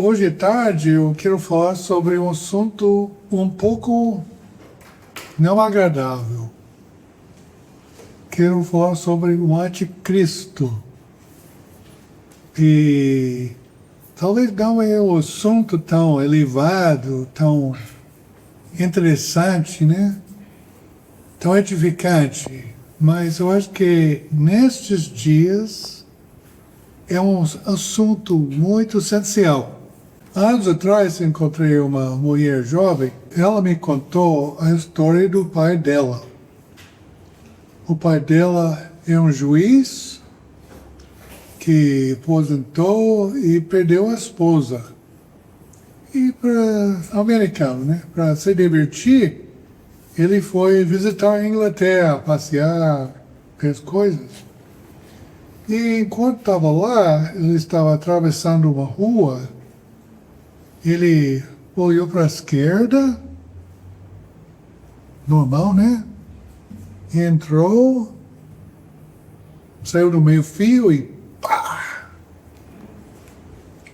Hoje à tarde eu quero falar sobre um assunto um pouco não agradável. Quero falar sobre o anticristo. E talvez não é um assunto tão elevado, tão interessante, né? Tão edificante. Mas eu acho que nestes dias é um assunto muito essencial. Anos atrás encontrei uma mulher jovem, ela me contou a história do pai dela. O pai dela é um juiz que aposentou e perdeu a esposa. E para americano, né? Para se divertir, ele foi visitar a Inglaterra, passear, fez coisas. E enquanto estava lá, ele estava atravessando uma rua. Ele olhou para a esquerda, normal, né? Entrou, saiu do meio-fio e pá!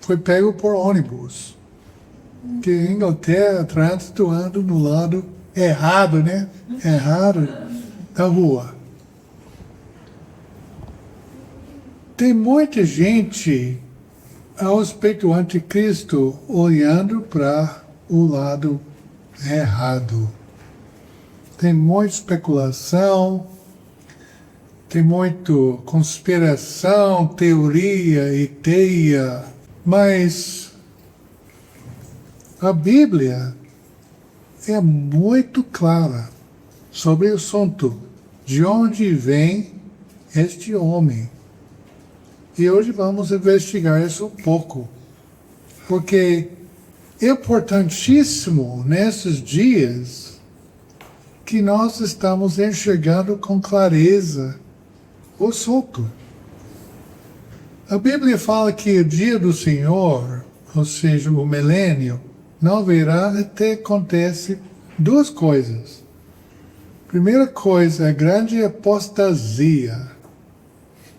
Foi pego por ônibus. Porque em Inglaterra, trânsito anda no lado errado, né? Errado da rua. Tem muita gente ao respeito do anticristo olhando para o lado errado. Tem muita especulação, tem muita conspiração, teoria, ideia, mas a Bíblia é muito clara sobre o assunto, de onde vem este homem. E hoje vamos investigar isso um pouco, porque é importantíssimo nesses dias que nós estamos enxergando com clareza o assunto. A Bíblia fala que o dia do Senhor, ou seja, o milênio, não haverá até acontece duas coisas. Primeira coisa, a grande apostasia.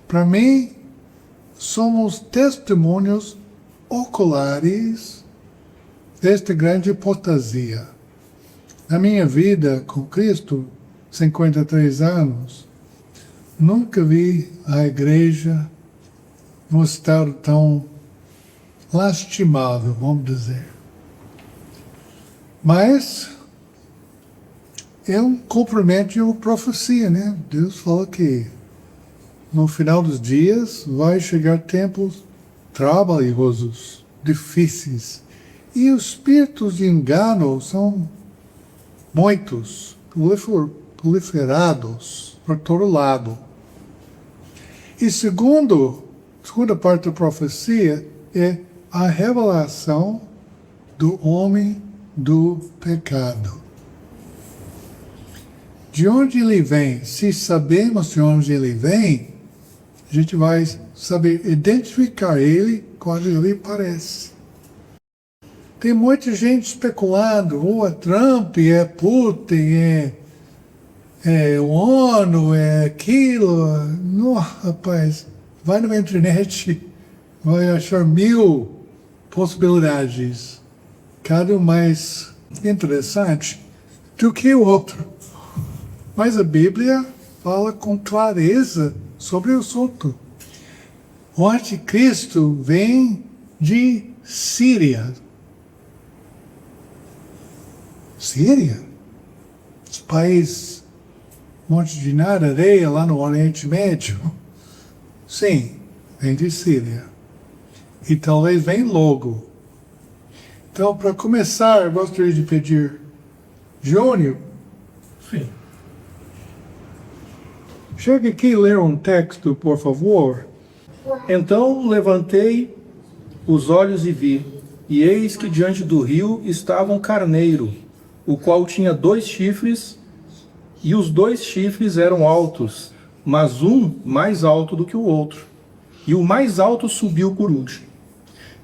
Para mim, somos testemunhos oculares desta grande apostasia. Na minha vida com Cristo, 53 anos, nunca vi a igreja num estado tão lastimável, vamos dizer. Mas é um cumprimento de uma profecia, né? Deus falou que no final dos dias vai chegar tempos trabalhosos, difíceis. E os espíritos de engano são muitos, proliferados por todo lado. E segunda parte da profecia é a revelação do homem do pecado. De onde ele vem? Se sabemos de onde ele vem, a gente vai saber identificar ele quando ele aparece. Tem muita gente especulando, é Trump, é Putin, é o ONU, é aquilo. Não, rapaz, vai na internet, vai achar 1000 possibilidades, cada um mais interessante do que o outro. Mas a Bíblia fala com clareza sobre o assunto. O anticristo vem de Síria. Síria? Esse país, um monte de nada, areia lá no Oriente Médio. Sim, vem de Síria. E talvez vem logo. Então, para começar, eu gostaria de pedir Júnior. Sim. Chega aqui e lê um texto, por favor. Então levantei os olhos e vi, e eis que diante do rio estava um carneiro, o qual tinha 2 chifres, e os 2 chifres eram altos, mas um mais alto do que o outro. E o mais alto subiu por último.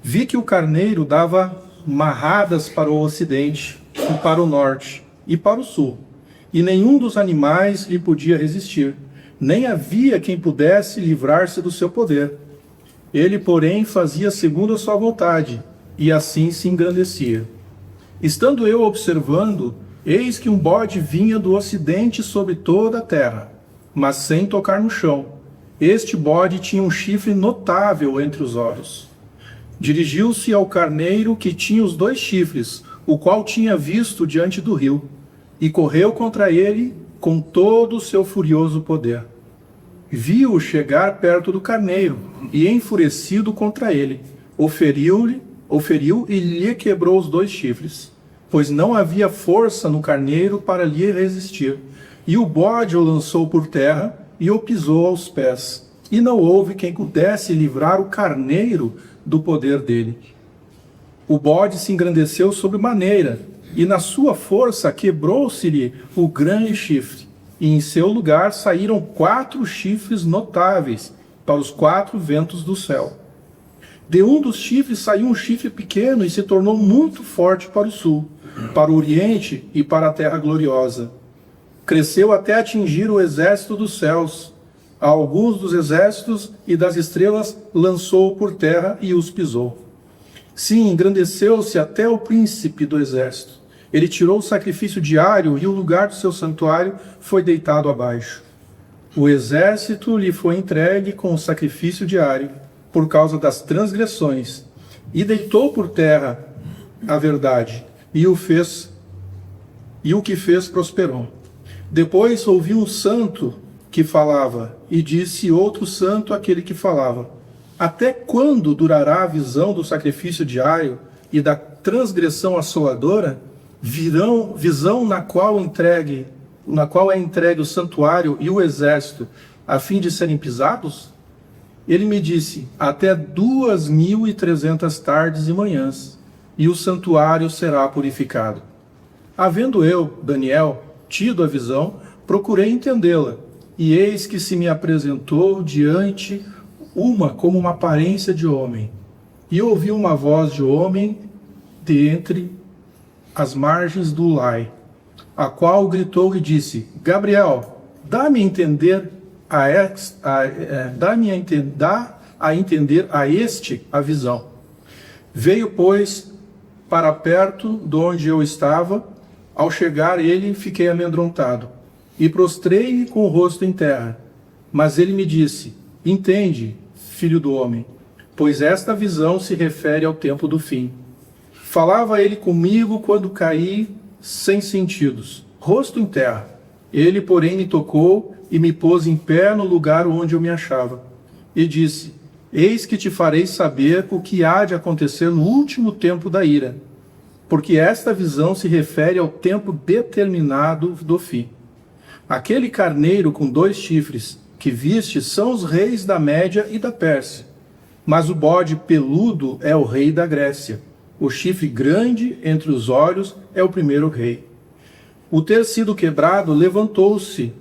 Vi que o carneiro dava marradas para o ocidente, e para o norte, e para o sul, e nenhum dos animais lhe podia resistir, nem havia quem pudesse livrar-se do seu poder. Ele, porém, fazia segundo a sua vontade, e assim se engrandecia. Estando eu observando, eis que um bode vinha do ocidente sobre toda a terra, mas sem tocar no chão. Este bode tinha um chifre notável entre os olhos. Dirigiu-se ao carneiro que tinha os 2 chifres, o qual tinha visto diante do rio, e correu contra ele com todo o seu furioso poder. Viu-o chegar perto do carneiro, e enfurecido contra ele, oferiu e lhe quebrou os 2 chifres, pois não havia força no carneiro para lhe resistir. E o bode o lançou por terra e o pisou aos pés. E não houve quem pudesse livrar o carneiro do poder dele. O bode se engrandeceu sobremaneira, e na sua força quebrou-se-lhe o grande chifre, e em seu lugar saíram 4 chifres notáveis para os 4 ventos do céu. De um dos chifres saiu um chifre pequeno e se tornou muito forte para o sul, para o oriente e para a terra gloriosa. Cresceu até atingir o exército dos céus. A alguns dos exércitos e das estrelas lançou por terra e os pisou. Sim, engrandeceu-se até o príncipe do exército. Ele tirou o sacrifício diário e o lugar do seu santuário foi deitado abaixo. O exército lhe foi entregue com o sacrifício diário por causa das transgressões, e deitou por terra a verdade, e o que fez prosperou. Depois ouvi um santo que falava, e disse outro santo àquele que falava: até quando durará a visão do sacrifício diário e da transgressão assoladora? Visão na qual é entregue o santuário e o exército, a fim de serem pisados? Ele me disse: até 2.300 tardes e manhãs, e o santuário será purificado. Havendo eu, Daniel, tido a visão, procurei entendê-la, e eis que se me apresentou diante como uma aparência de homem. E ouvi uma voz de homem de entre as margens do Ulai, a qual gritou e disse: Gabriel, dá-me a entender a este a visão. Veio, pois, para perto de onde eu estava. Ao chegar ele, fiquei amedrontado, e prostrei-me com o rosto em terra. Mas ele me disse: entende, filho do homem, pois esta visão se refere ao tempo do fim. Falava ele comigo quando caí sem sentidos, rosto em terra. Ele, porém, me tocou e me pôs em pé no lugar onde eu me achava. E disse: eis que te farei saber o que há de acontecer no último tempo da ira, porque esta visão se refere ao tempo determinado do fim. Aquele carneiro com 2 chifres que viste são os reis da Média e da Pérsia, mas o bode peludo é o rei da Grécia. O chifre grande entre os olhos é o primeiro rei. O ter sido quebrado, levantou-se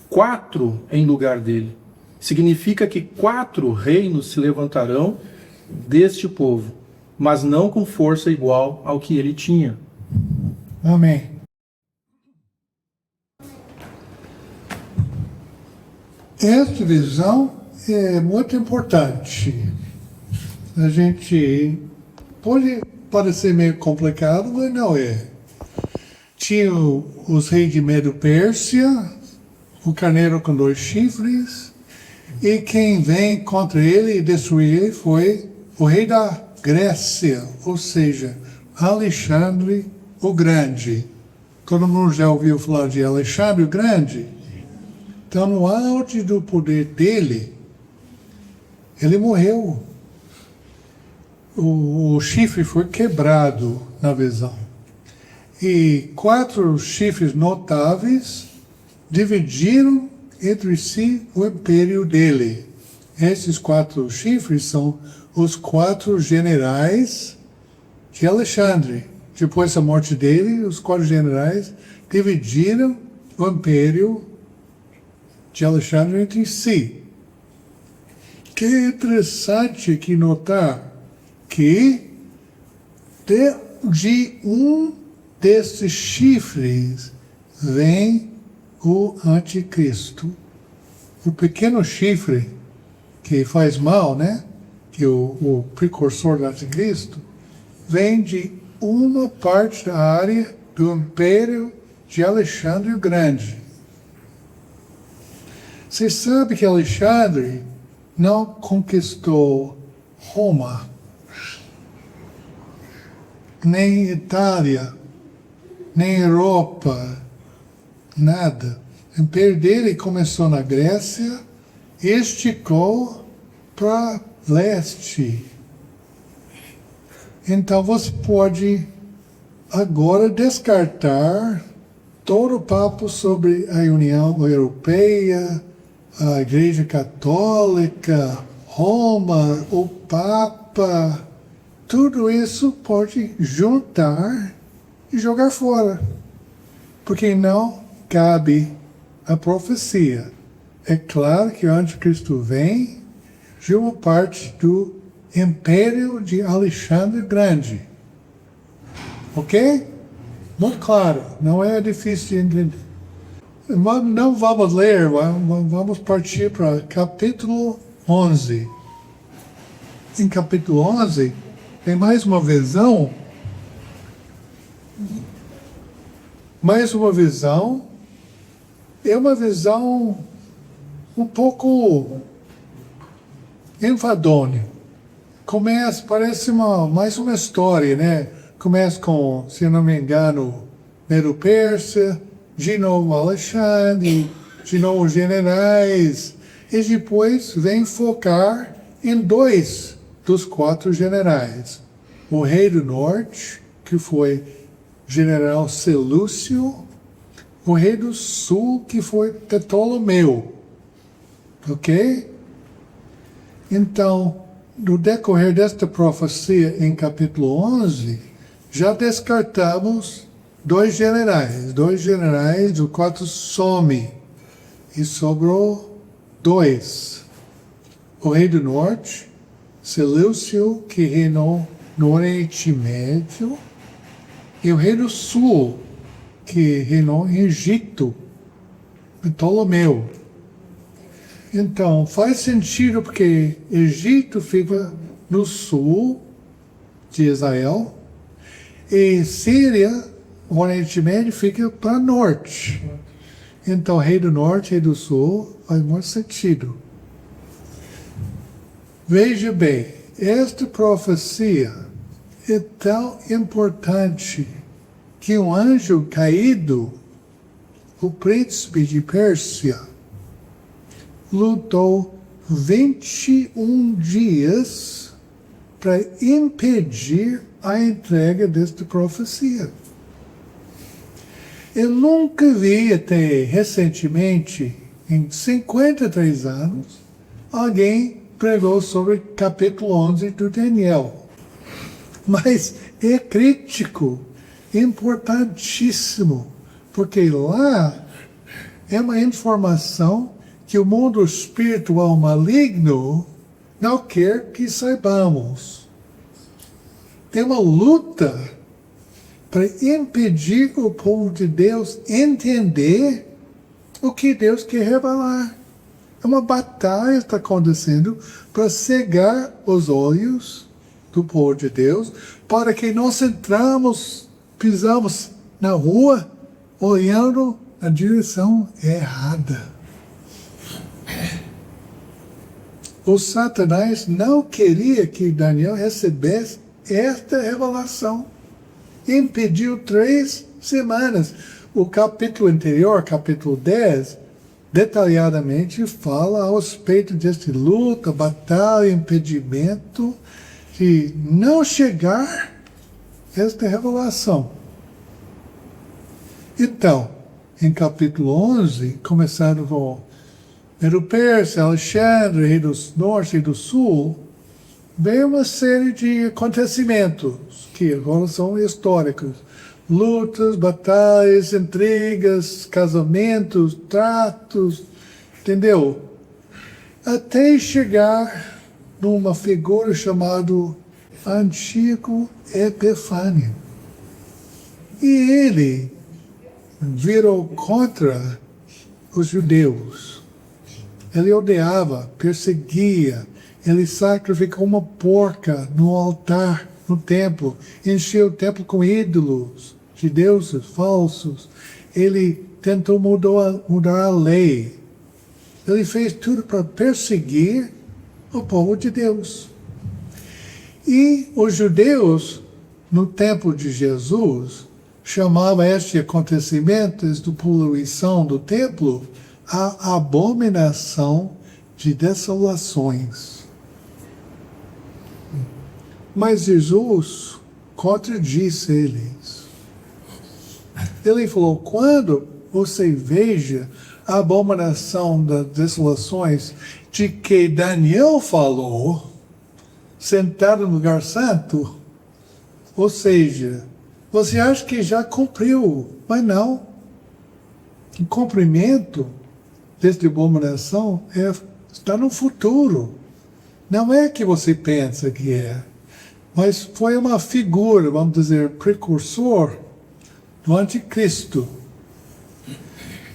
4 em lugar dele. Significa que 4 reinos se levantarão deste povo, mas não com força igual ao que ele tinha. Amém. Esta visão é muito importante. A gente pode parecer meio complicado, mas não é. Tinha os reis de Medo-Pérsia, o carneiro com 2 chifres, e quem vem contra ele e destruir ele foi o rei da Grécia, ou seja, Alexandre o Grande. Todo mundo já ouviu falar de Alexandre o Grande? Então, no auge do poder dele, ele morreu. O chifre foi quebrado na visão. E 4 chifres notáveis dividiram entre si o império dele. Esses 4 chifres são os 4 generais de Alexandre. Depois da morte dele, os 4 generais dividiram o império de Alexandre entre si. Que é interessante que notar que de um desses chifres vem o anticristo. O pequeno chifre que faz mal, né? Que é o precursor do anticristo, vem de uma parte da área do Império de Alexandre o Grande. Você sabe que Alexandre não conquistou Roma, nem Itália, nem Europa, nada. O império dele começou na Grécia e esticou para leste. Então você pode agora descartar todo o papo sobre a União Europeia, a Igreja Católica, Roma, o Papa. Tudo isso pode juntar e jogar fora, porque não cabe a profecia. É claro que o anticristo vem de uma parte do Império de Alexandre Grande. Ok? Muito claro, não é difícil de entender. Não vamos ler, vamos partir para capítulo 11. Em capítulo 11, tem mais uma visão. É uma visão um pouco enfadonha. Parece mais uma história, né? Começa com, se não me engano, Medo-Pérsia, de novo Alexandre, de novo generais, e depois vem focar em 2 dos 4 generais. O rei do norte, que foi general Selúcio, o rei do sul, que foi Ptolomeu. Ok? Então, no decorrer desta profecia, em capítulo 11, já descartamos 2 generais. 2 generais, do 4 some. E sobrou 2. O rei do norte, Selúcio, que reinou no Oriente Médio, e o rei do sul, que reinou em Egito, Ptolomeu. Então, faz sentido porque Egito fica no sul de Israel e Síria, o Oriente Médio, fica para norte. Então, rei do norte, rei do sul, faz muito sentido. Veja bem, esta profecia é tão importante que um anjo caído, o príncipe de Pérsia, lutou 21 dias para impedir a entrega desta profecia. Eu nunca vi até recentemente, em 53 anos, alguém pregou sobre capítulo 11 do Daniel. Mas é crítico, importantíssimo, porque lá é uma informação que o mundo espiritual maligno não quer que saibamos. Tem uma luta para impedir o povo de Deus entender o que Deus quer revelar. É uma batalha que está acontecendo para cegar os olhos do povo de Deus, para que nós pisamos na rua olhando na direção errada. O Satanás não queria que Daniel recebesse esta revelação. Impediu 3 semanas. O capítulo anterior, capítulo 10, detalhadamente fala a respeito desta luta, batalha, impedimento de não chegar esta revelação. Então, em capítulo 11, começando com Medo-Pérsia, Alexandre, rei do norte e do sul, veio uma série de acontecimentos que agora são históricos. Lutas, batalhas, intrigas, casamentos, tratos, entendeu? Até chegar numa figura chamada Antíoco Epifânio. E ele virou contra os judeus. Ele odiava, perseguia, ele sacrificou uma porca no altar no templo, encheu o templo com ídolos de deuses falsos. Ele tentou mudar a lei. Ele fez tudo para perseguir o povo de Deus. E os judeus, no tempo de Jesus, chamavam este acontecimento de poluição do templo a abominação de desolações. Mas Jesus contradisse eles. Ele falou, quando você veja a abominação das desolações de que Daniel falou, sentado no lugar santo, ou seja, você acha que já cumpriu, mas não. O cumprimento desta abominação está no futuro. Não é que você pensa que é, mas foi uma figura, vamos dizer, precursor do anticristo.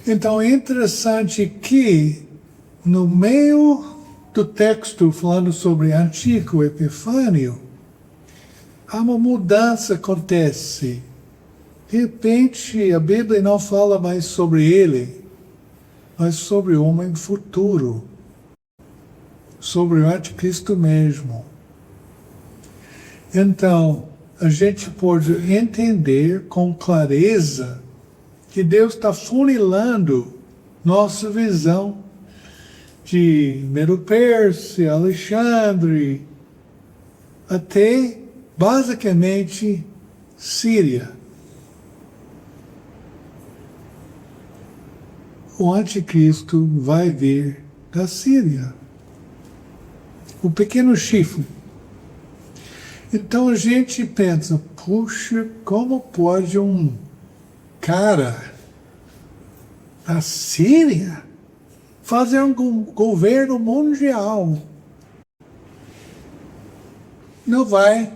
Então é interessante que, no meio do texto falando sobre Antíoco Epifânio, há uma mudança que acontece. De repente, a Bíblia não fala mais sobre ele, mas sobre o homem futuro, sobre o anticristo mesmo. Então, a gente pode entender com clareza que Deus está funilando nossa visão de Medo-Pérsia, Alexandre, até basicamente Síria. O anticristo vai vir da Síria. O pequeno chifre. Então a gente pensa, puxa, como pode um cara da Síria fazer um governo mundial? Não vai.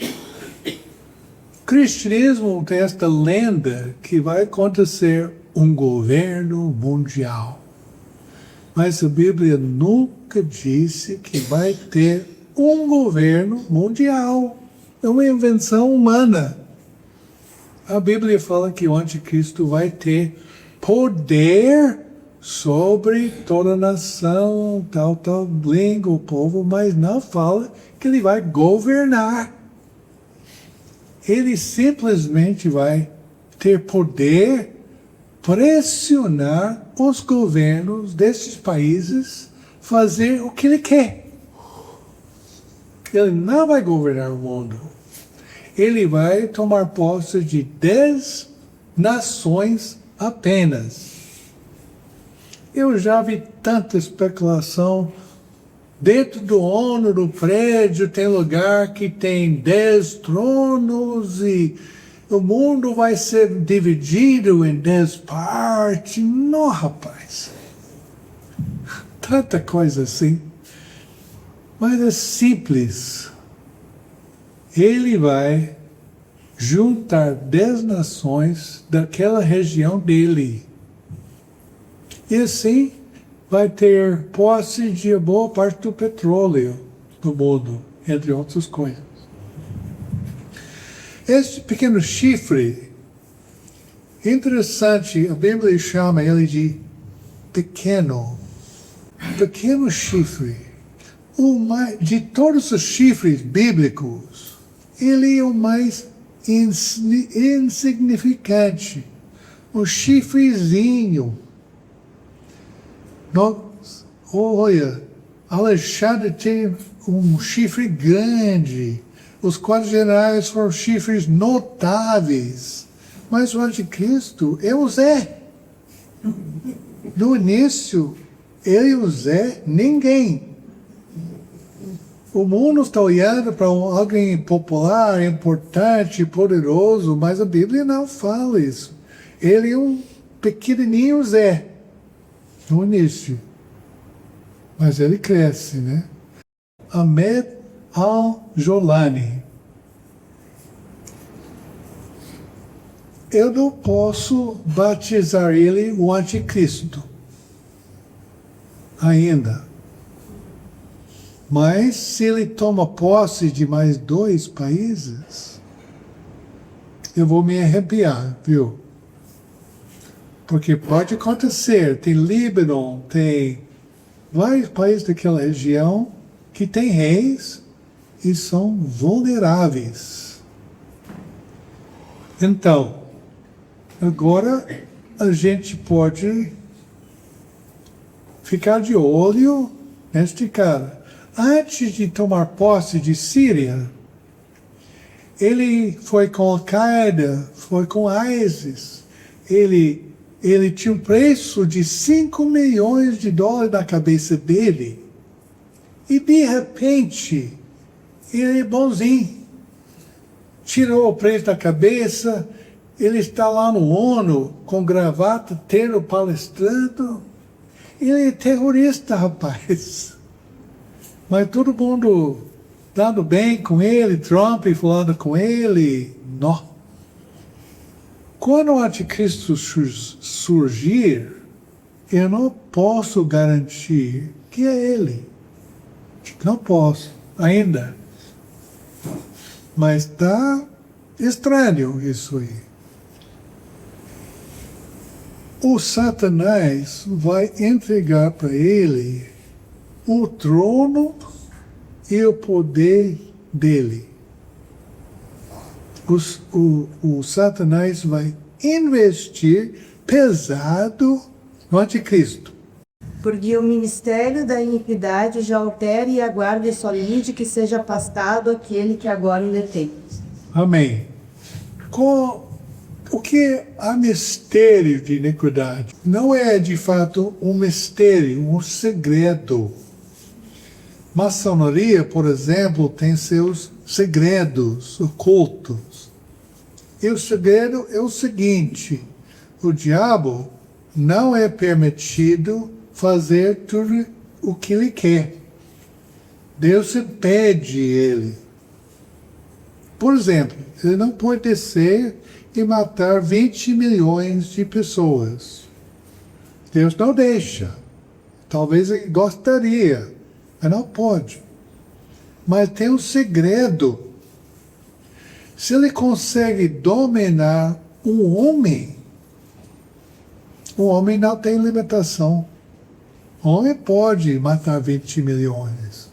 O cristianismo tem esta lenda que vai acontecer um governo mundial. Mas a Bíblia nunca disse que vai ter um governo mundial. É uma invenção humana. A Bíblia fala que o anticristo vai ter poder sobre toda a nação, tal língua, o povo, mas não fala que ele vai governar. Ele simplesmente vai ter poder pressionar os governos desses países fazer o que ele quer. Ele não vai governar o mundo. Ele vai tomar posse de 10 nações apenas. Eu já vi tanta especulação. Dentro do ONU, do prédio, tem lugar que tem 10 tronos e o mundo vai ser dividido em 10 partes. Não, rapaz. Tanta coisa assim. Mas é simples. Ele vai juntar 10 nações daquela região dele. E assim vai ter posse de boa parte do petróleo do mundo, entre outras coisas. Esse pequeno chifre, interessante, a Bíblia chama ele de pequeno chifre. De todos os chifres bíblicos, ele é o mais insignificante. Um chifrezinho. Olha, Alexandre tem um chifre grande. Os 4 generais foram chifres notáveis. Mas o anticristo é o Zé. No início, ele e o Zé, ninguém. O mundo está olhando para alguém popular, importante, poderoso, mas a Bíblia não fala isso. Ele é um pequenininho Zé, no início. Mas ele cresce, né? Ahmed al-Jolani. Eu não posso batizar ele o anticristo. Ainda. Mas se ele toma posse de mais 2 países, eu vou me arrepiar, viu? Porque pode acontecer, tem Líbano, tem vários países daquela região que têm reis e são vulneráveis. Então, agora a gente pode ficar de olho neste cara. Antes de tomar posse de Síria, ele foi com Al-Qaeda, foi com ISIS. Ele tinha um preço de $5 milhões na cabeça dele. E de repente, ele é bonzinho. Tirou o preço da cabeça, ele está lá no ONU, com gravata, terno, palestrando. Ele é terrorista, rapaz. Mas todo mundo dando bem com ele, Trump falando com ele. Não. Quando o anticristo surgir, eu não posso garantir que é ele. Não posso, ainda. Mas está estranho isso aí. O Satanás vai entregar para ele o trono e o poder dele. O Satanás vai investir pesado no anticristo. Porque o ministério da iniquidade já opera e aguarda e solide que seja afastado aquele que agora o detém. Amém. O que há mistério de iniquidade? Não é de fato um mistério, um segredo. Maçonaria, por exemplo, tem seus segredos ocultos. E o segredo é o seguinte: o diabo não é permitido fazer tudo o que ele quer. Deus impede ele. Por exemplo, ele não pode descer e matar 20 milhões de pessoas. Deus não deixa. Talvez ele gostaria, mas não pode. Mas tem um segredo. Se ele consegue dominar um homem, o homem não tem limitação. O homem pode matar 20 milhões.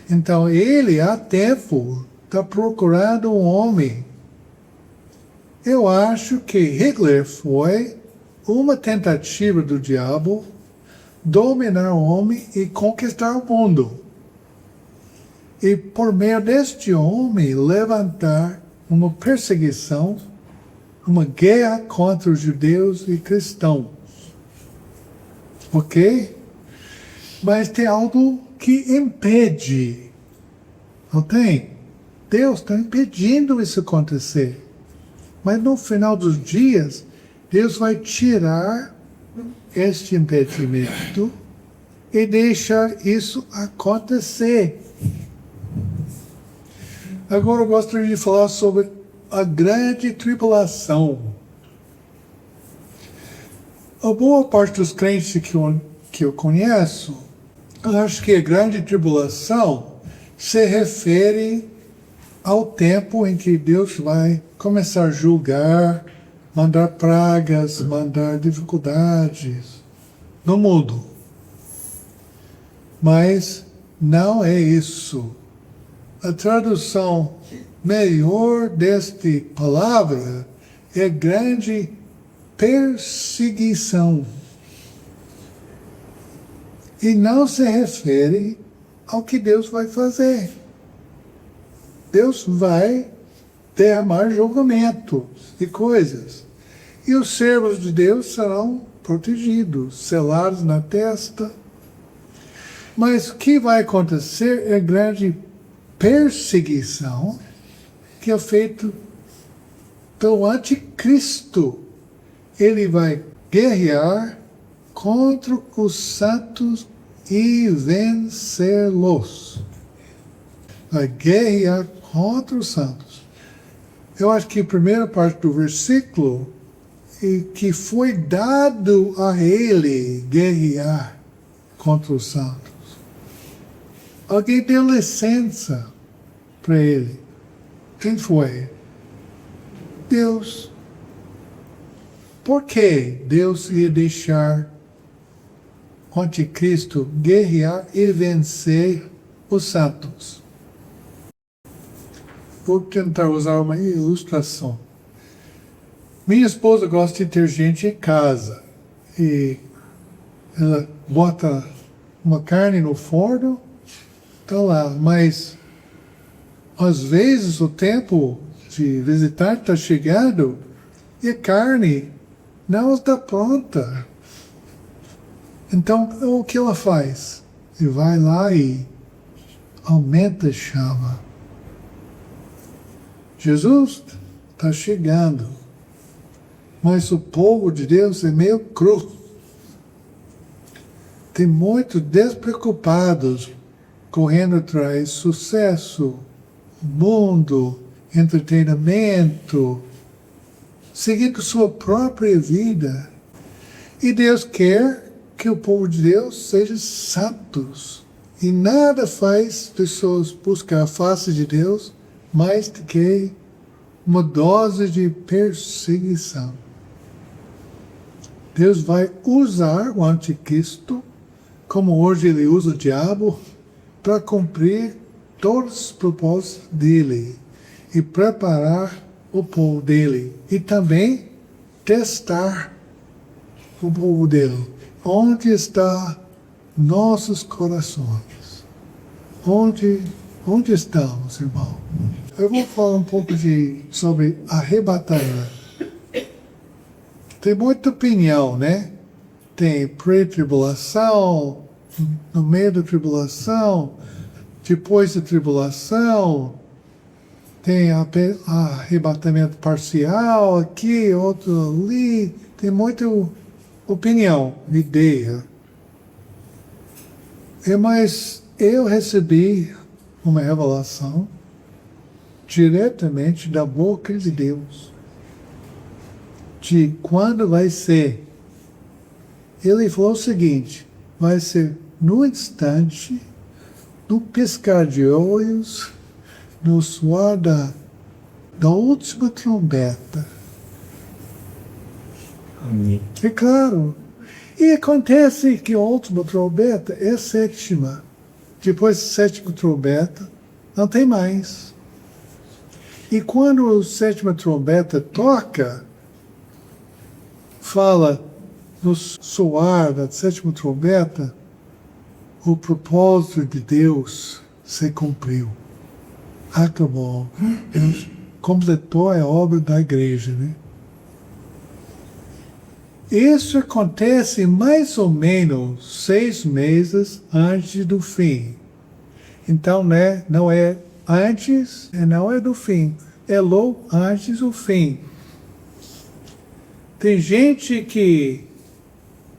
Então ele, há tempo, está procurando um homem. Eu acho que Hitler foi uma tentativa do diabo dominar o homem e conquistar o mundo. E por meio deste homem levantar uma perseguição, uma guerra contra os judeus e cristãos. Ok? Mas tem algo que impede. Não tem? Deus está impedindo isso acontecer. Mas no final dos dias, Deus vai tirar este impedimento e deixar isso acontecer. Agora eu gostaria de falar sobre a grande tribulação. A boa parte dos crentes que eu conheço, acho que a grande tribulação se refere ao tempo em que Deus vai começar a julgar, mandar pragas, mandar dificuldades no mundo. Mas não é isso. A tradução melhor desta palavra é grande perseguição. E não se refere ao que Deus vai fazer. Deus vai derramar julgamento e coisas. E os servos de Deus serão protegidos, selados na testa. Mas o que vai acontecer é grande perseguição que é feito pelo anticristo. Ele vai guerrear contra os santos e vencê-los. Vai guerrear contra os santos. Eu acho que a primeira parte do versículo é que foi dado a ele guerrear contra os santos. Alguém deu licença para ele. Quem foi? Deus. Por que Deus ia deixar o anticristo guerrear e vencer os santos? Vou tentar usar uma ilustração. Minha esposa gosta de ter gente em casa. E ela bota uma carne no forno, tá lá. Mas, às vezes, o tempo de visitar está chegando e a carne não está pronta. Então, o que ela faz? E vai lá e aumenta a chama. Jesus está chegando, mas o povo de Deus é meio cru. Tem muitos despreocupados correndo atrás sucesso, mundo, entretenimento, seguindo sua própria vida. E Deus quer que o povo de Deus seja santos. E nada faz pessoas buscar a face de Deus mais do que uma dose de perseguição. Deus vai usar o anticristo, como hoje ele usa o diabo, para cumprir todos os propósitos dele e preparar o povo dele. E também testar o povo dele. Onde está nossos corações? Onde estamos, irmão? Eu vou falar um pouco sobre arrebatamento. Tem muita opinião, né? Tem pré-tribulação, no meio da tribulação, depois da tribulação, tem arrebatamento parcial aqui, outro ali. Tem muita opinião, ideia. Mas eu recebi uma revelação diretamente da boca de Deus, de quando vai ser. Ele falou o seguinte: vai ser no instante, no piscar de olhos, no suor da última trombeta. Amém. É claro. E acontece que a última trombeta é a sétima. Depois da sétima trombeta, não tem mais. E quando a sétima trombeta toca, fala no soar da sétima trombeta, o propósito de Deus se cumpriu. Acabou. Deus completou a obra da igreja, né? Isso acontece mais ou menos 6 meses antes do fim. Então, né, não é antes e não é do fim. É logo antes do fim. Tem gente que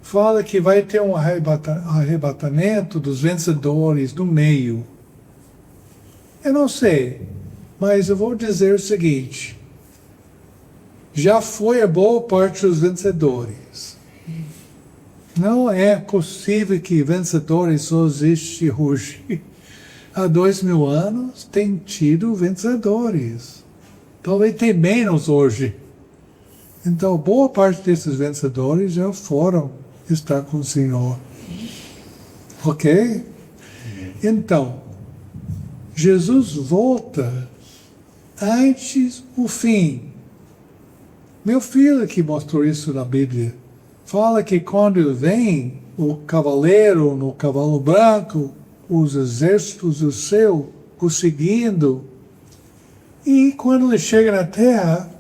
fala que vai ter um arrebatamento dos vencedores no meio. Eu não sei, mas eu vou dizer o seguinte: já foi a boa parte dos vencedores. Não é possível que vencedores só existem hoje. Há 2000 anos tem tido vencedores. Talvez tem menos hoje. Então, boa parte desses vencedores já foram estar com o Senhor. Ok? Então, Jesus volta antes do fim. Meu filho que mostrou isso na Bíblia fala que quando ele vem, o cavaleiro no cavalo branco, os exércitos do céu o seguindo, e quando ele chega na terra,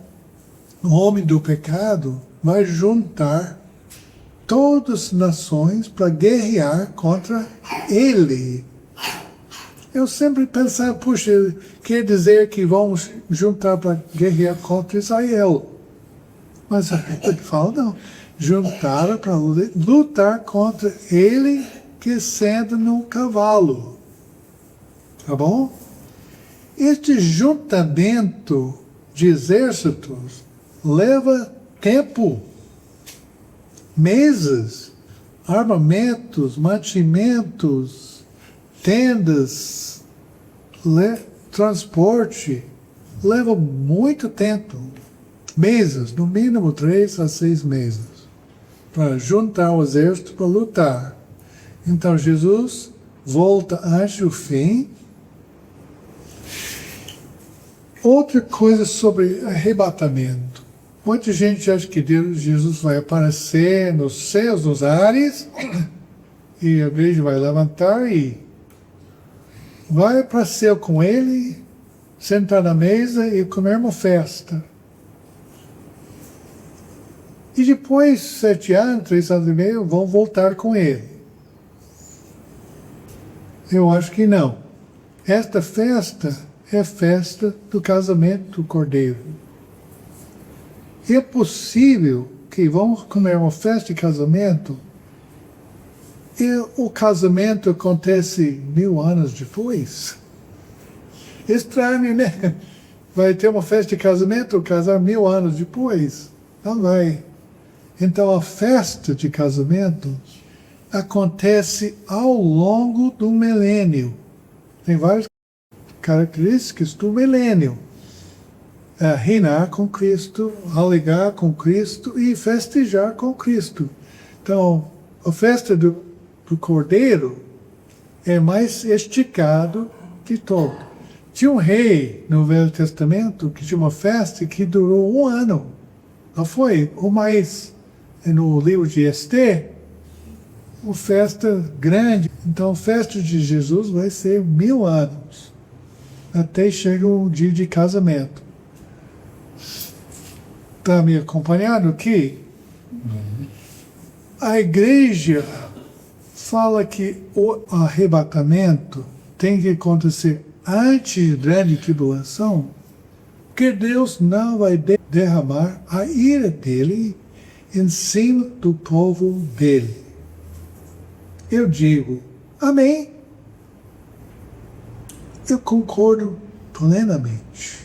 o homem do pecado vai juntar todas as nações para guerrear contra ele. Eu sempre pensava, puxa, quer dizer que vamos juntar para guerrear contra Israel. Mas ele fala, não, juntaram para lutar contra ele que senta no cavalo. Tá bom? Este juntamento de exércitos leva tempo, meses, armamentos, mantimentos, tendas, transporte, leva muito tempo. Meses, no mínimo 3 a 6 meses, para juntar o exército para lutar. Então Jesus volta antes do fim. Outra coisa sobre arrebatamento. Muita gente acha que Jesus vai aparecer nos céus, nos ares, e a igreja vai levantar e vai para o céu com ele, sentar na mesa e comer uma festa. E depois, 7 anos, 3 anos e meio, vão voltar com ele. Eu acho que não. Esta festa é festa do casamento do Cordeiro. É possível que vão comer uma festa de casamento e o casamento acontece 1000 anos depois. Estranho, né? Vai ter uma festa de casamento, casar 1000 anos depois? Não vai. Então a festa de casamento acontece ao longo do milênio. Tem várias características do milênio. Reinar com Cristo, alegar com Cristo e festejar com Cristo. Então, a festa do Cordeiro é mais esticado de todo. Tinha um rei no Velho Testamento que tinha uma festa que durou 1 ano. Não foi? O mais no livro de Esther, uma festa grande. Então, a festa de Jesus vai ser 1000 anos, até chega o dia de casamento. Está me acompanhando aqui? A igreja fala que o arrebatamento tem que acontecer antes da grande tribulação, porque Deus não vai derramar a ira dele em cima do povo dele. Eu digo, amém. Eu concordo plenamente.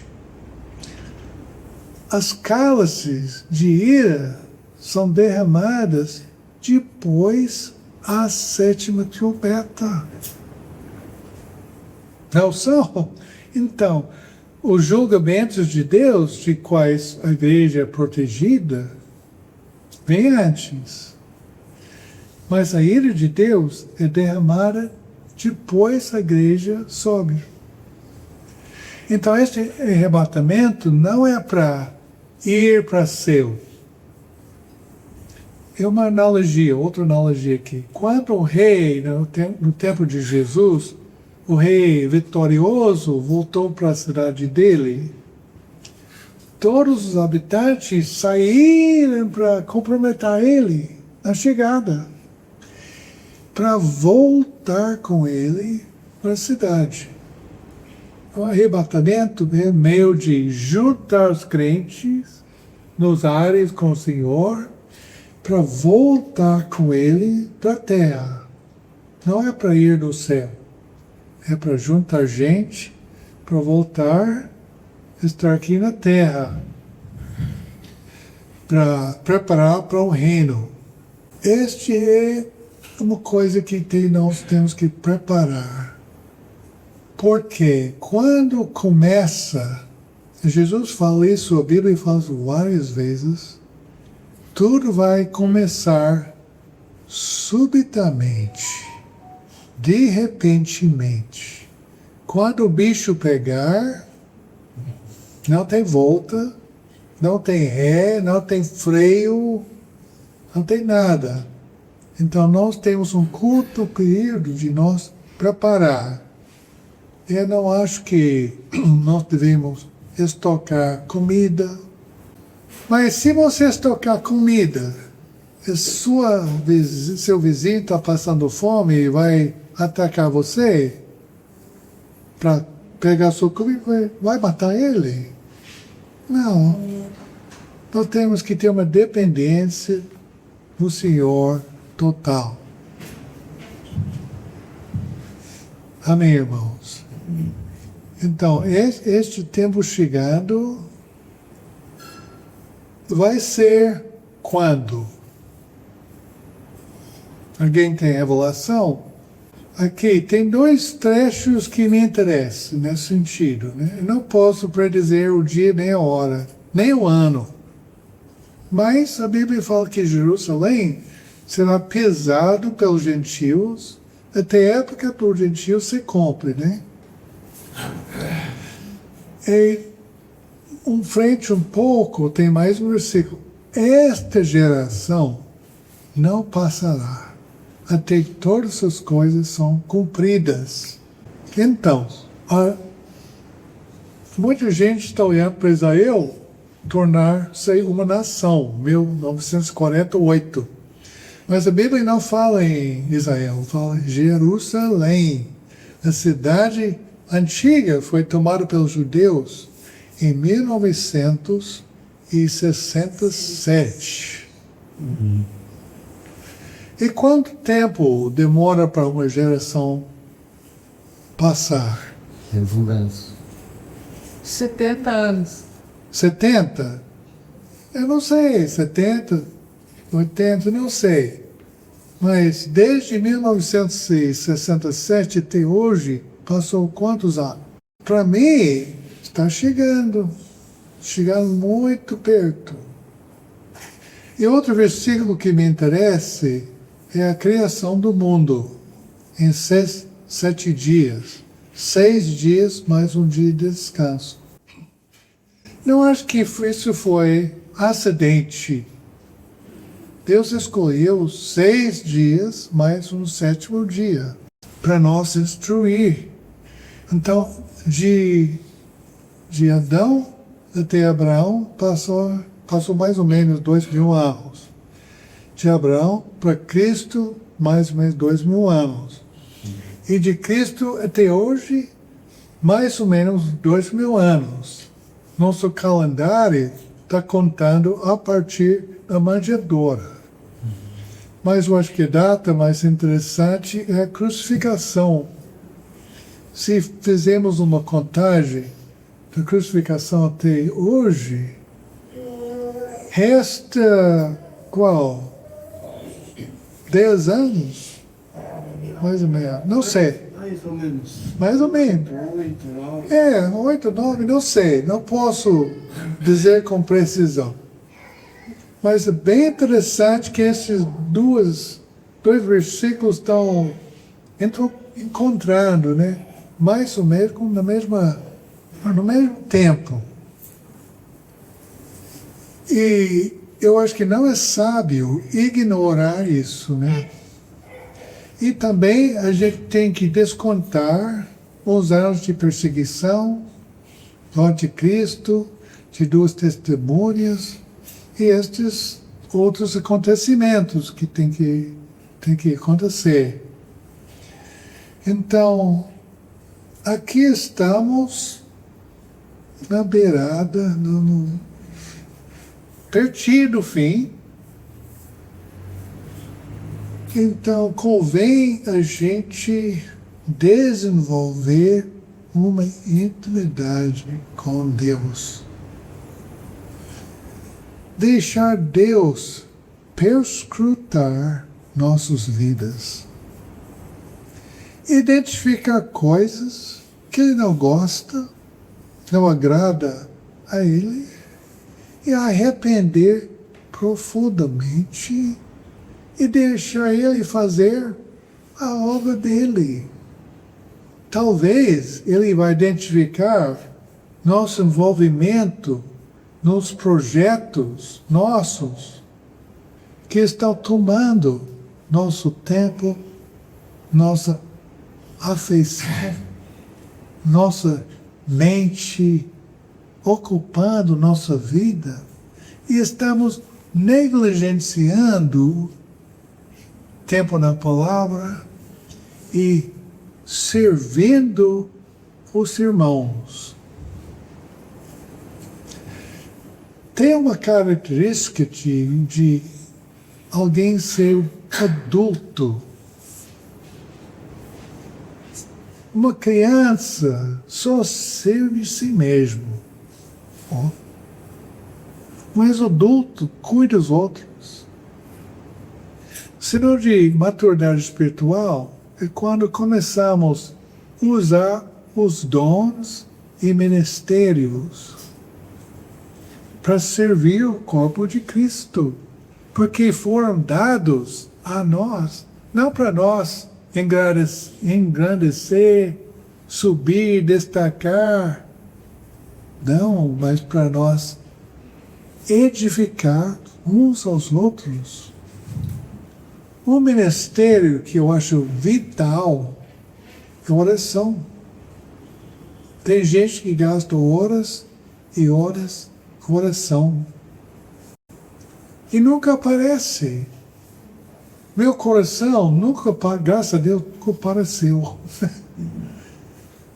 As cálices de ira são derramadas depois a 7ª trombeta. Não são? Então, os julgamentos de Deus, de quais a igreja é protegida, vem antes. Mas a ira de Deus é derramada depois a igreja sobe. Então, este arrebatamento não é para ir para o céu. É uma analogia, outra analogia aqui. Quando o rei, no tempo de Jesus, o rei vitorioso voltou para a cidade dele, todos os habitantes saíram para cumprimentar ele na chegada, para voltar com ele para a cidade. O arrebatamento é meio de juntar os crentes nos ares com o Senhor para voltar com ele para a terra. Não é para ir no céu. É para juntar gente, para voltar, estar aqui na terra, para preparar para o reino. Este é uma coisa que nós temos que preparar. Porque quando começa, Jesus fala isso, a Bíblia fala isso várias vezes, tudo vai começar subitamente, de repentemente. Quando o bicho pegar, não tem volta, não tem ré, não tem freio, não tem nada. Então nós temos um curto período de nós preparar. Eu não acho que nós devemos estocar comida. Mas se você estocar comida, seu vizinho está passando fome e vai atacar você para pegar sua comida, vai matar ele? Não. Nós temos que ter uma dependência no Senhor total. Amém, irmãos? Então, este tempo chegando vai ser quando? Alguém tem revelação? Aqui tem dois trechos que me interessam nesse sentido, né? Eu não posso predizer o dia, nem a hora, nem o ano. Mas a Bíblia fala que Jerusalém será pesado pelos gentios, até a época dos gentios se cumpre, né? E frente um pouco, tem mais um versículo. Esta geração não passará até que todas essas coisas são cumpridas. Então, muita gente está olhando para Israel tornar-se uma nação, 1948. Mas a Bíblia não fala em Israel, fala em Jerusalém. A cidade antiga foi tomada pelos judeus em 1967. E quanto tempo demora para uma geração passar? 70 anos. 70? Eu não sei, 70, 80, não sei. Mas desde 1967 até hoje, passou quantos anos? Para mim, está chegando muito perto. E outro versículo que me interessa é a criação do mundo em 7 dias. 6 dias mais um dia de descanso. Não acho que isso foi acidente. Deus escolheu 6 dias mais um 7º dia para nos instruir. Então, de Adão até Abraão passou mais ou menos 2.000 anos. De Abraão para Cristo, mais ou menos 2.000 anos. E de Cristo até hoje, mais ou menos 2.000 anos. Nosso calendário está contando a partir da manjedoura. Mas eu acho que a data mais interessante é a crucificação. Se fizermos uma contagem da crucificação até hoje, resta qual? 10 anos? Mais ou menos. Não sei. Mais ou menos. Mais ou menos. 8, 9. 8, 9, não sei. Não posso dizer com precisão. Mas é bem interessante que esses dois versículos estão encontrando, né? Mais ou menos no mesmo tempo. E eu acho que não é sábio ignorar isso, né? E também a gente tem que descontar os anos de perseguição do anticristo, de 2 testemunhas, e estes outros acontecimentos que tem que acontecer. Então, aqui estamos na beirada, pertinho do fim. Então, convém a gente desenvolver uma intimidade com Deus. Deixar Deus perscrutar nossas vidas. Identificar coisas que Ele não gosta, não agrada a Ele, e arrepender profundamente e deixar Ele fazer a obra dele. Talvez Ele vai identificar nosso envolvimento nos projetos nossos que estão tomando nosso tempo, nossa afeição, nossa mente, ocupando nossa vida, e estamos negligenciando tempo na palavra e servindo os irmãos. Tem uma característica de alguém ser adulto. Uma criança só serve si mesmo. Mas o adulto cuida dos outros. Sinal de maturidade espiritual é quando começamos a usar os dons e ministérios para servir o corpo de Cristo, porque foram dados a nós, não para nós engrandecer, subir, destacar, não, mas para nós edificar uns aos outros. Um ministério que eu acho vital é oração. Tem gente que gasta horas e horas com oração e nunca aparece. Meu coração nunca, graças a Deus, nunca apareceu.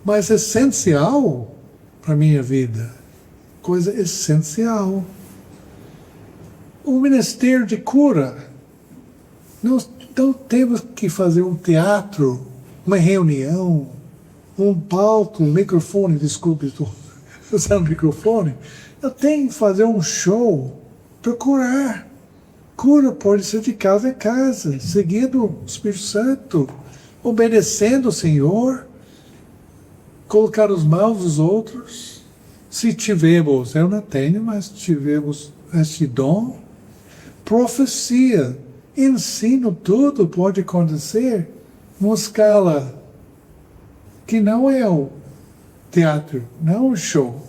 Mas é essencial para a minha vida. Coisa essencial. O ministério de cura. Nós não temos que fazer um teatro, uma reunião, um palco, um microfone, desculpe, estou usando microfone. Eu tenho que fazer um show para curar. Cura pode ser de casa em casa, seguindo o Espírito Santo, obedecendo o Senhor, colocar os mãos dos outros. Se tivermos, eu não tenho, mas tivermos este dom, profecia, ensino, tudo pode acontecer numa escala que não é o teatro, não é um show.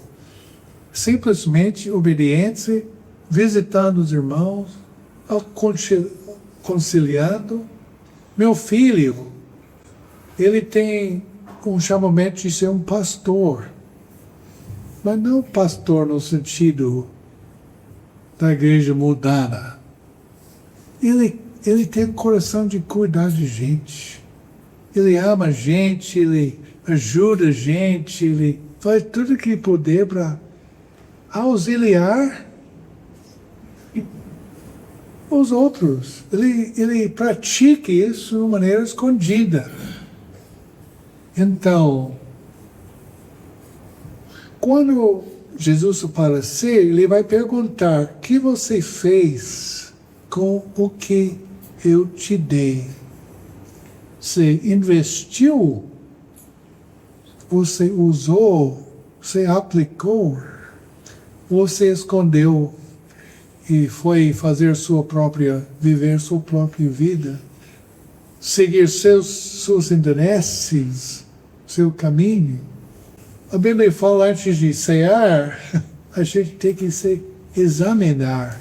Simplesmente obediência, visitando os irmãos, conciliando. Meu filho, ele tem um chamamento de ser um pastor, mas não pastor no sentido da igreja mundana. Ele tem o coração de cuidar de gente. Ele ama a gente, ele ajuda a gente, ele faz tudo o que puder para auxiliar os outros. Ele pratica isso de maneira escondida. Então, quando Jesus aparecer, ele vai perguntar: o que você fez com o que eu te dei? Você investiu? Você usou? Você aplicou? Você escondeu e foi fazer viver sua própria vida? Seguir seus interesses, seu caminho? A Bíblia fala, antes de cear, a gente tem que se examinar.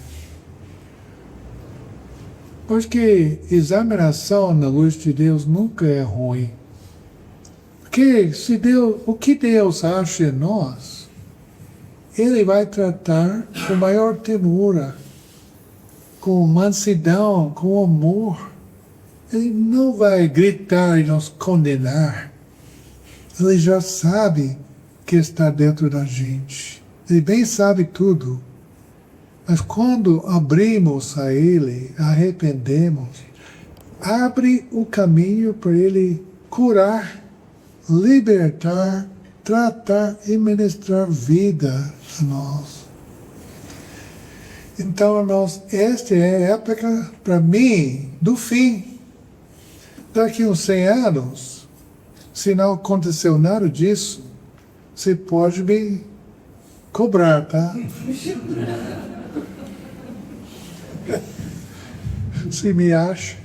Porque examinação na luz de Deus nunca é ruim. Porque o que Deus acha em nós, Ele vai tratar com maior ternura, com mansidão, com amor. Ele não vai gritar e nos condenar. Ele já sabe que está dentro da gente. Ele bem sabe tudo. Mas quando abrimos a Ele, arrependemos, abre o caminho para Ele curar, libertar, tratar e ministrar vida a nós. Então, irmãos, esta é a época, para mim, do fim. Daqui uns 100 anos, se não aconteceu nada disso, você pode me cobrar, tá? Se me acha.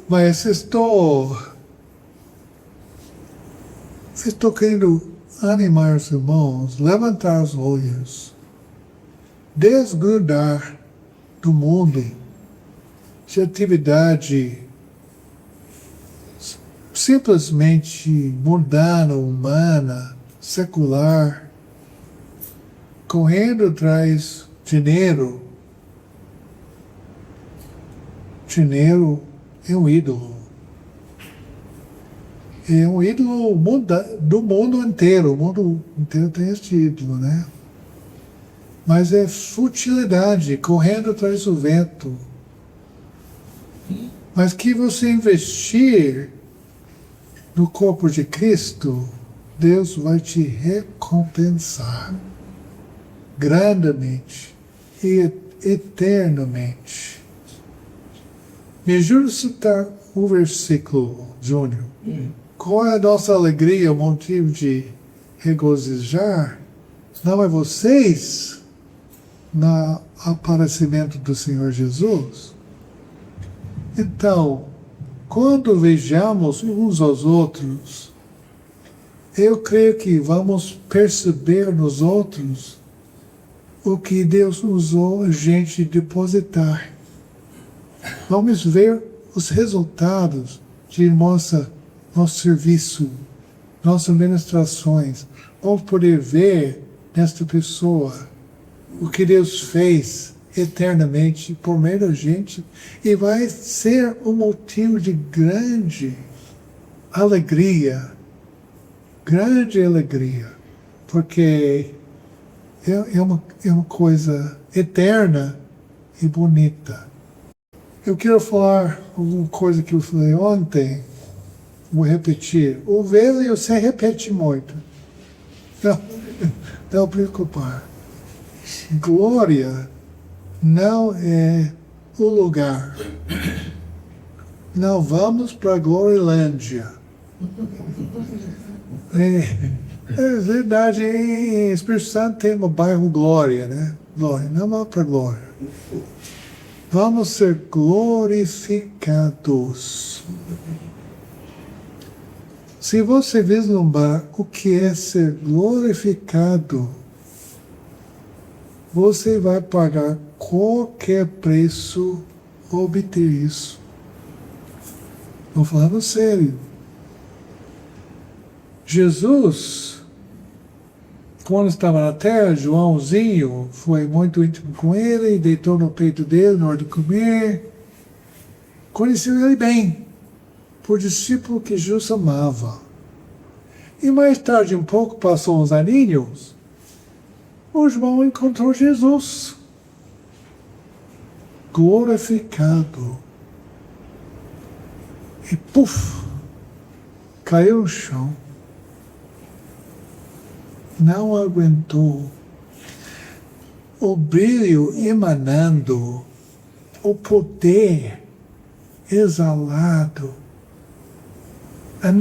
Mas estou querendo animar os irmãos, levantar os olhos, desgrudar do mundo de atividade simplesmente mundana, humana, secular, correndo atrás de dinheiro. Dinheiro é um ídolo. É um ídolo do mundo inteiro. O mundo inteiro tem este ídolo, né? Mas é futilidade, correndo atrás do vento. Mas que você investir no corpo de Cristo, Deus vai te recompensar grandemente e eternamente. Me ajuda a citar o versículo, Júnior. Qual é a nossa alegria, o motivo de regozijar? Não é vocês no aparecimento do Senhor Jesus? Então, quando vejamos uns aos outros, eu creio que vamos perceber nos outros o que Deus usou a gente depositar. Vamos ver os resultados de nosso serviço, nossas ministrações. Vamos poder ver nesta pessoa o que Deus fez eternamente por meio da gente e vai ser um motivo de grande alegria, porque é uma coisa eterna e bonita. Eu quero falar uma coisa que eu falei ontem, vou repetir. O vezes você repete muito. Não preocupar. Glória não é o lugar. Não vamos para a Gloriolândia. É verdade, em Espírito Santo tem um bairro Glória, né? Glória, não vamos para Glória. Vamos ser glorificados. Se você vislumbrar o que é ser glorificado, você vai pagar qualquer preço para obter isso. Estou falando sério. Jesus, quando estava na terra, Joãozinho foi muito íntimo com ele, deitou no peito dele na hora de comer. Conheceu ele bem, por discípulo que Jesus amava. E mais tarde, um pouco, passou uns aninhos, o João encontrou Jesus, glorificado. E puf, caiu no chão. Não aguentou. O brilho emanando, o poder exalado, a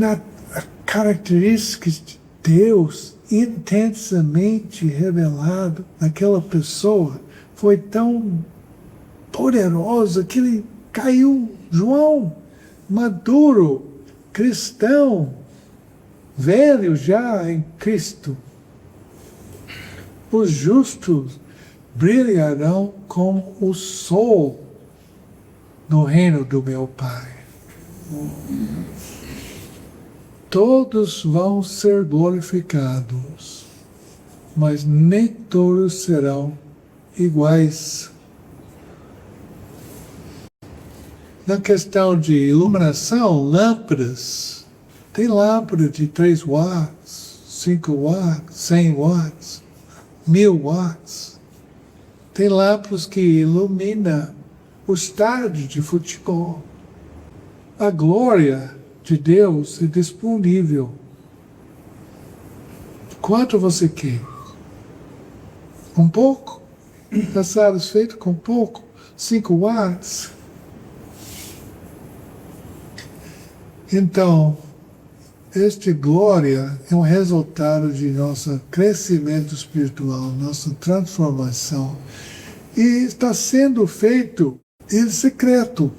características de Deus intensamente revelado naquela pessoa foi tão poderosa que ele caiu. João, maduro, cristão, velho já em Cristo. Os justos brilharão como o sol no reino do meu Pai. Todos vão ser glorificados, mas nem todos serão iguais. Na questão de iluminação, lâmpadas, tem lâmpada de 3 watts, 5 watts, 100 watts, 1000 watts. Tem lâmpadas que iluminam o estádio de futebol. A glória de Deus é disponível. Quanto você quer? Um pouco? Está satisfeito com pouco? 5 watts? Então, esta glória é um resultado de nosso crescimento espiritual, nossa transformação. E está sendo feito em secreto.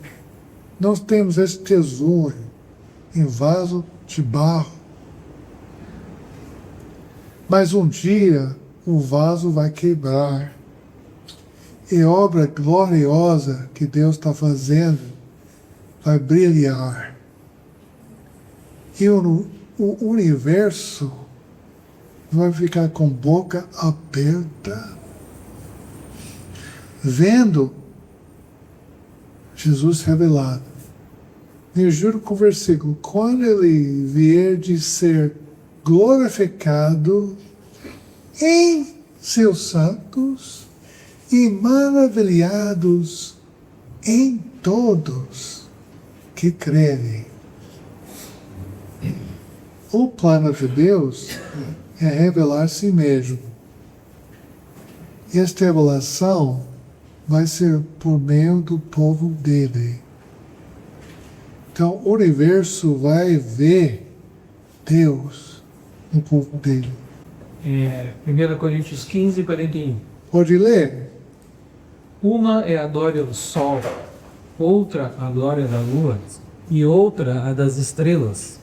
Nós temos esse tesouro em vaso de barro. Mas um dia o vaso vai quebrar. E a obra gloriosa que Deus está fazendo vai brilhar. E o universo vai ficar com boca aberta, vendo Jesus revelado. Eu juro com o versículo, quando ele vier de ser glorificado em seus santos e maravilhados em todos que creem. O plano de Deus é revelar a si mesmo. E esta revelação vai ser por meio do povo dele. Então, o universo vai ver Deus no povo dele. 1 Coríntios 15, 41. Pode ler? Uma é a glória do sol, outra a glória da lua, e outra a das estrelas.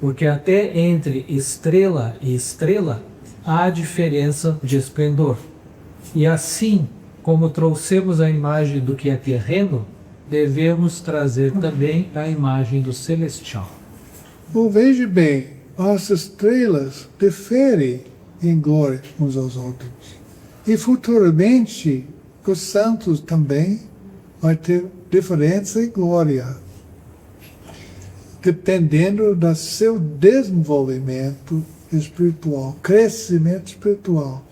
Porque até entre estrela e estrela há diferença de esplendor. E assim, como trouxemos a imagem do que é terreno, devemos trazer também a imagem do celestial. Bom, veja bem, as estrelas diferem em glória uns aos outros. E futuramente, os santos também vai ter diferença em glória, dependendo do seu desenvolvimento espiritual, crescimento espiritual.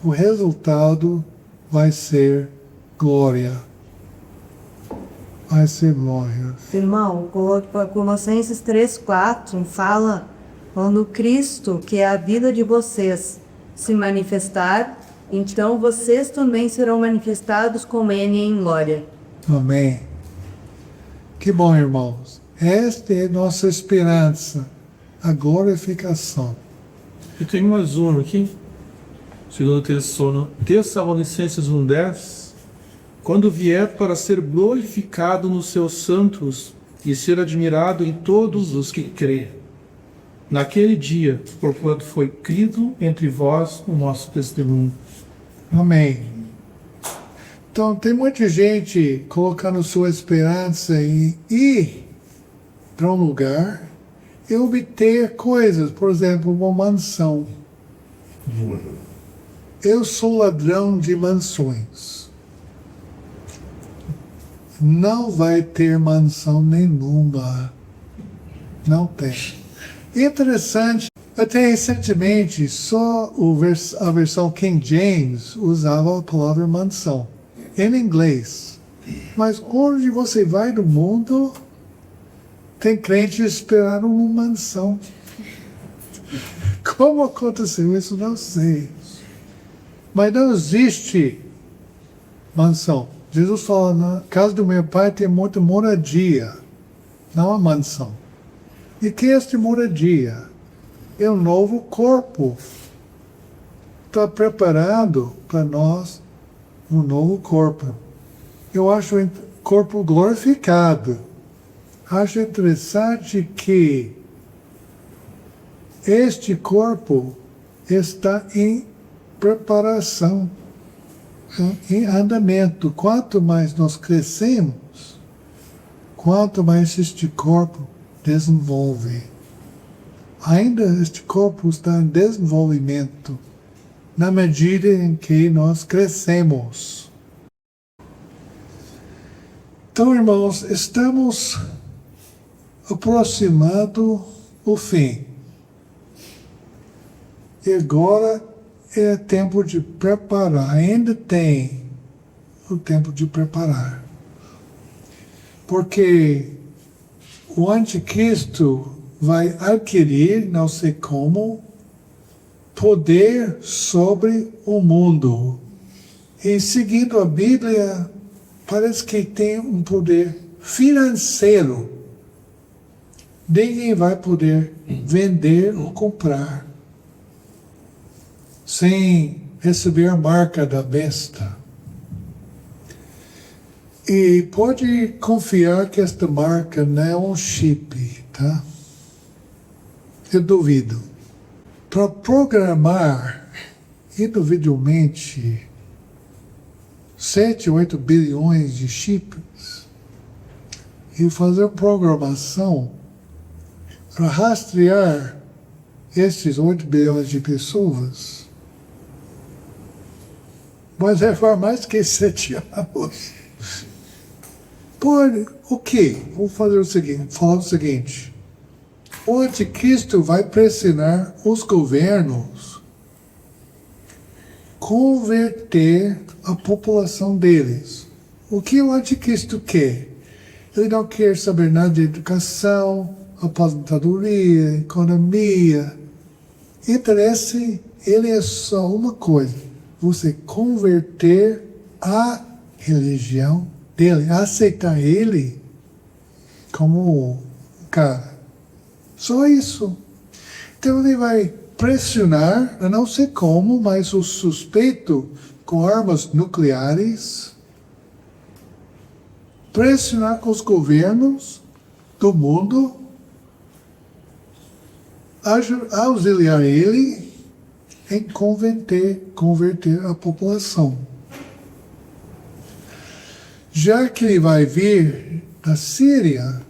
O resultado vai ser glória. Vai ser glória. Irmão, Colossenses 3:4 fala: quando Cristo, que é a vida de vocês, se manifestar, então vocês também serão manifestados com Ele em glória. Amém. Que bom, irmãos. Esta é nossa esperança, a glorificação. E tem mais um aqui. Segundo Tessalonicenses 1:10. Quando vier para ser glorificado nos seus santos e ser admirado em todos os que crê. Naquele dia, porquanto foi crido entre vós o nosso testemunho. Amém. Então, tem muita gente colocando sua esperança em ir para um lugar e obter coisas, por exemplo, uma mansão. Eu sou ladrão de mansões. Não vai ter mansão nenhuma. Não tem. Interessante, até recentemente, só a versão King James usava a palavra mansão, em inglês. Mas onde você vai no mundo, tem crente esperando uma mansão. Como aconteceu isso, não sei. Mas não existe mansão. Jesus fala, na casa do meu pai tem muita moradia, não a mansão. E que é esta moradia? É um novo corpo. Está preparado para nós um novo corpo. Eu acho um corpo glorificado. Acho interessante que este corpo está em preparação, em andamento. Quanto mais nós crescemos, quanto mais este corpo desenvolve. Ainda este corpo está em desenvolvimento, na medida em que nós crescemos. Então, irmãos, estamos aproximando o fim. E agora é tempo de preparar. Ainda tem o tempo de preparar. Porque o anticristo vai adquirir, não sei como, poder sobre o mundo. E seguindo a Bíblia, parece que tem um poder financeiro. Ninguém vai poder vender ou comprar sem receber a marca da besta. E pode confiar que esta marca não é um chip, tá? Eu duvido. Para programar individualmente 7, 8 bilhões de chips e fazer programação para rastrear esses 8 bilhões de pessoas, vai levar mais que 7 anos. Pode, o quê? Vou falar o seguinte. O anticristo vai pressionar os governos converter a população deles. O que o anticristo quer? Ele não quer saber nada de educação, aposentadoria, economia. Interessa, ele é só uma coisa: você converter a religião dele, aceitar ele como cara. Só isso. Então ele vai pressionar, eu não sei como, mas o suspeito com armas nucleares, pressionar com os governos do mundo, auxiliar ele em converter a população. Já que ele vai vir da Síria,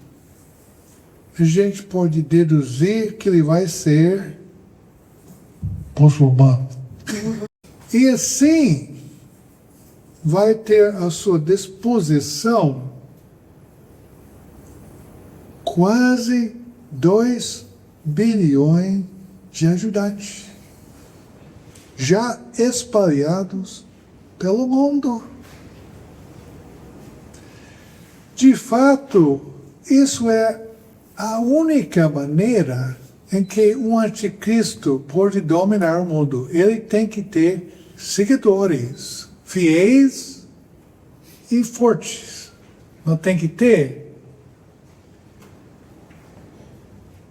a gente pode deduzir que ele vai ser muçulmano. E assim vai ter à sua disposição quase 2 bilhões de ajudantes, já espalhados pelo mundo. De fato, isso é a única maneira em que um anticristo pode dominar o mundo. Ele tem que ter seguidores fiéis e fortes. Não tem que ter.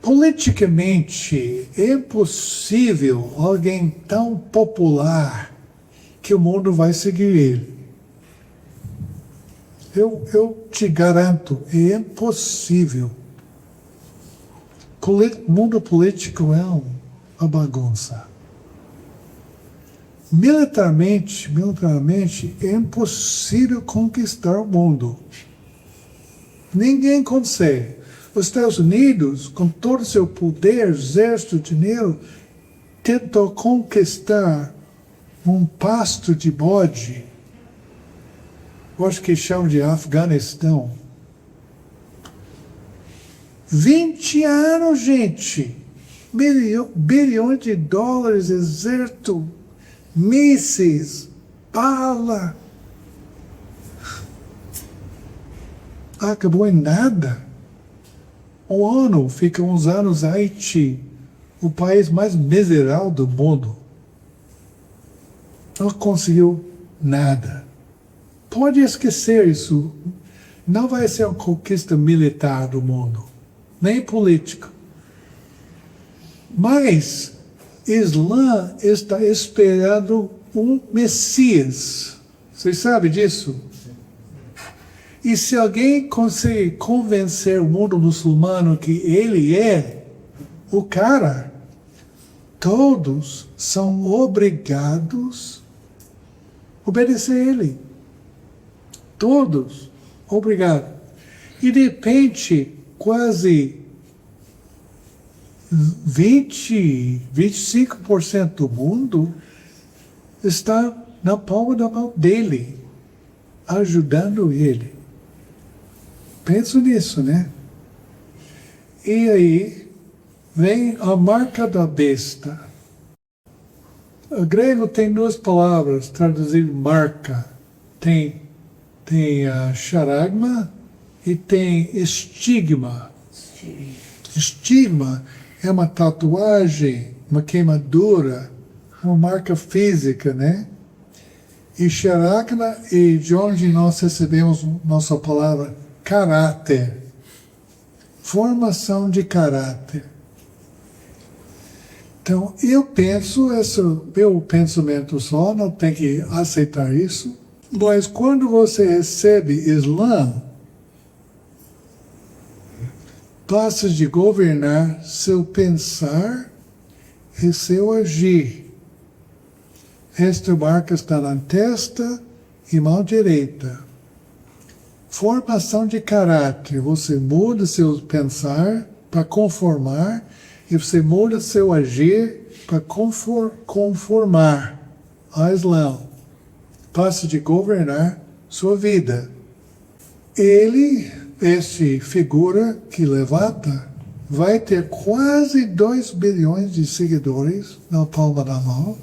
Politicamente, é impossível alguém tão popular que o mundo vai seguir ele. Eu te garanto, é impossível. O mundo político é uma bagunça. Militarmente, é impossível conquistar o mundo. Ninguém consegue. Os Estados Unidos, com todo o seu poder, exército, dinheiro, tentou conquistar um pasto de bode, eu acho que chamam de Afeganistão. 20 anos, gente. Bilhões de dólares, exército, mísseis, bala. Acabou em nada. O ONU fica uns anos Haiti, o país mais miserável do mundo. Não conseguiu nada. Pode esquecer isso. Não vai ser uma conquista militar do mundo, nem política. Mas Islã está esperando um Messias. Vocês sabem disso? E se alguém conseguir convencer o mundo muçulmano que ele é o cara, todos são obrigados a obedecer ele. Todos. Obrigado. E de repente, quase 25% do mundo está na palma da mão dele, ajudando ele. Penso nisso, né? E aí vem a marca da besta. O grego tem 2 palavras, traduzir marca. Tem charagma e tem estigma. Estigma é uma tatuagem, uma queimadura, uma marca física, né? E charagma e de onde nós recebemos nossa palavra caráter. Formação de caráter. Então, eu penso, esse meu pensamento só, não tem que aceitar isso. Mas quando você recebe Islã, passa de governar seu pensar e seu agir. Esta marca está na testa e mão direita. Formação de caráter. Você muda seu pensar para conformar e você muda seu agir para conformar a Islã. Passa de governar sua vida. Ele, essa figura que levanta, vai ter quase 2 bilhões de seguidores na palma da mão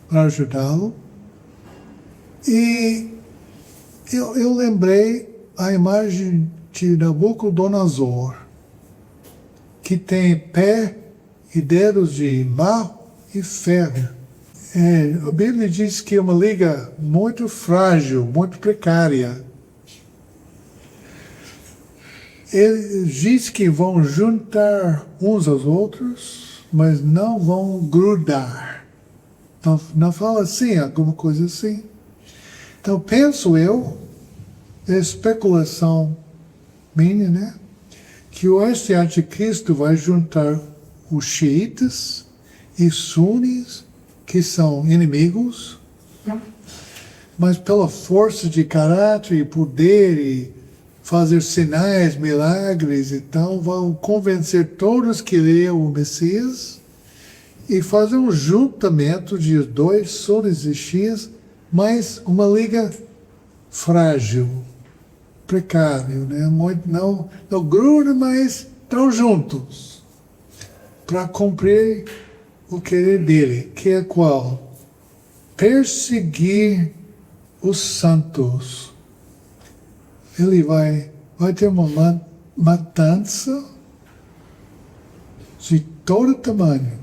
para ajudá-lo. E eu lembrei a imagem de Nabucodonosor, que tem pé e dedos de barro e ferro. A Bíblia diz que é uma liga muito frágil, muito precária. Ele diz que vão juntar uns aos outros, mas não vão grudar. Não fala assim, alguma coisa assim. Então, penso eu, é especulação minha, né? Que este anticristo vai juntar os xiitas e sunis, que são inimigos, mas pela força de caráter e poder e fazer sinais, milagres, então vão convencer todos que ele é o Messias e fazer um juntamento de dois sunis e xias, mas uma liga frágil, precário, né? Muito, não gruda, mas estão juntos para cumprir o querer dele, que é qual? Perseguir os santos. Ele vai ter uma matança de todo tamanho.